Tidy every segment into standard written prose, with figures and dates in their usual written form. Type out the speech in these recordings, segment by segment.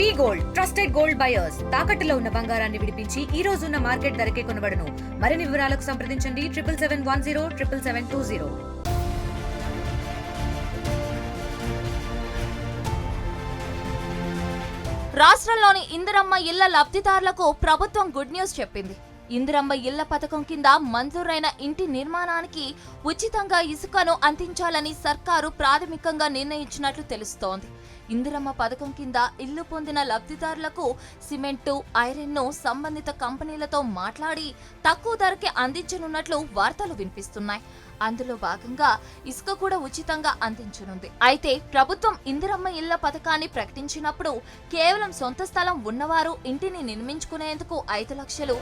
వి gold trusted gold buyers తాకట్టులో ఉన్న బంగారాన్ని విడిపించి ఈ రోజు ఉన్న మార్కెట్ ధరకే కొనబడును. మరిన్ని వివరాలకు సంప్రదించండి 7771077720. రాష్ట్రంలోని ఇందిరమ్మ ఇళ్ల లబ్ధిదారులకు ప్రభుత్వం గుడ్ న్యూస్ చెప్పింది. ఇందిరమ్మ ఇళ్ల పథకం కింద మంజూరైన ఇంటి నిర్మాణానికి ఉచితంగా ఇసుకను అందించాలని సర్కారు ప్రాథమికంగా నిర్ణయించినట్లు తెలుస్తోంది. ఇందిరమ్మ పథకం కింద ఇల్లు పొందిన లబ్ధిదారులకు సిమెంటు, ఐరన్ను సంబంధిత కంపెనీలతో మాట్లాడి తక్కువ ధరకే అందించనున్నట్లు వార్తలు వినిపిస్తున్నాయి. అందులో భాగంగా ఇసుక కూడా ఉచితంగా అందించనుంది. అయితే ప్రభుత్వం ఇందిరమ్మ ఇళ్ల పథకాన్ని ప్రకటించినప్పుడు కేవలం సొంత స్థలం ఉన్నవారు ఇంటిని నిర్మించుకునేందుకు 5 లక్షలు,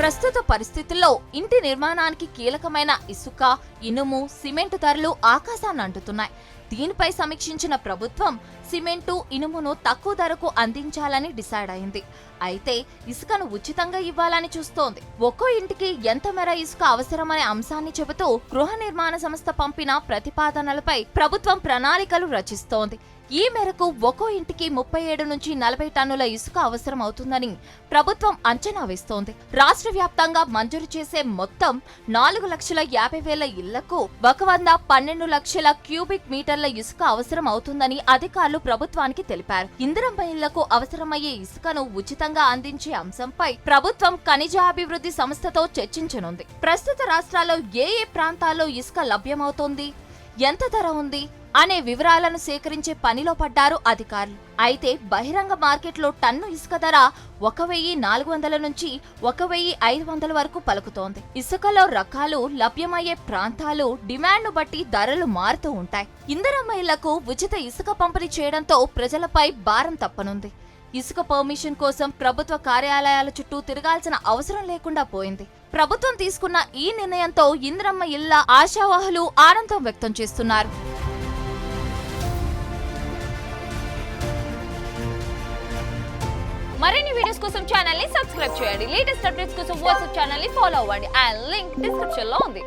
ప్రస్తుత పరిస్థితుల్లో ఇంటి నిర్మాణానికి కీలకమైన ఇసుక, ఇనుము, సిమెంటు ధరలు ఆకాశాన్ని అంటుతున్నాయి. దీనిపై సమీక్షించిన ప్రభుత్వం సిమెంటు, ఇనుమును తక్కువ ధరకు అందించాలని డిసైడ్ అయింది. అయితే ఇసుకను ఉచితంగా ఇవ్వాలని చూస్తోంది. ఒక్కో ఇంటికి ఎంత మేర ఇసుక అవసరమనే అంశాన్ని చెబుతూ గృహ నిర్మాణ సంస్థ పంపిన ప్రతిపాదనలపై ప్రభుత్వం ప్రణాళికలు రచిస్తోంది. ఈ మేరకు ఒక్కో ఇంటికి 37 నుంచి 40 టన్నుల ఇసుక అవసరం అవుతుందని ప్రభుత్వం అంచనా వేస్తోంది. రాష్ట్ర వ్యాప్తంగా మంజూరు చేసే మొత్తం 4,50,000 ఇళ్లకు 112 లక్షల క్యూబిక్ మీటర్ల ఇసుక అవసరం అవుతుందని అధికారులు ప్రభుత్వానికి తెలిపారు. ఇందిరమ్మ ఇళ్లకు అవసరమయ్యే ఇసుకను ఉచితంగా అందించే అంశంపై ప్రభుత్వం ఖనిజాభివృద్ధి సంస్థతో చర్చించనుంది. ప్రస్తుత రాష్ట్రాల్లో ఏ ప్రాంతాల్లో ఇసుక లభ్యమవుతోంది, ఎంత ధర ఉంది అనే వివరాలను సేకరించే పనిలో పడ్డారు అధికారులు. అయితే బహిరంగ మార్కెట్లో టన్ను ఇసుక ధర 1,400 నుంచి 1,500 వరకు పలుకుతోంది. ఇసుకలో రకాలు, లభ్యమయ్యే ప్రాంతాలు, డిమాండ్ను బట్టి ధరలు మారుతూ ఉంటాయి. ఇందిరమ్మ ఇళ్లకు ఉచిత ఇసుక పంపిణీ చేయడంతో ప్రజలపై భారం తప్పనుంది. ఇసుక పర్మిషన్ కోసం ప్రభుత్వ కార్యాలయాల చుట్టూ తిరగాల్సిన అవసరం లేకుండా పోయింది. ప్రభుత్వం తీసుకున్న ఈ నిర్ణయంతో ఇందిరమ్మ ఇళ్ల ఆశావహులు ఆనందం వ్యక్తం చేస్తున్నారు. మరిన్ని వీడియోస్ కోసం ఛానల్ ని సబ్స్క్రైబ్ చేయండి. లేటెస్ట్ అప్డేట్స్ కోసం వాట్సాప్ ఛానల్ ని ఫాలో అవ్వండి. ఆ లింక్ డిస్క్రిప్షన్ లో ఉంది.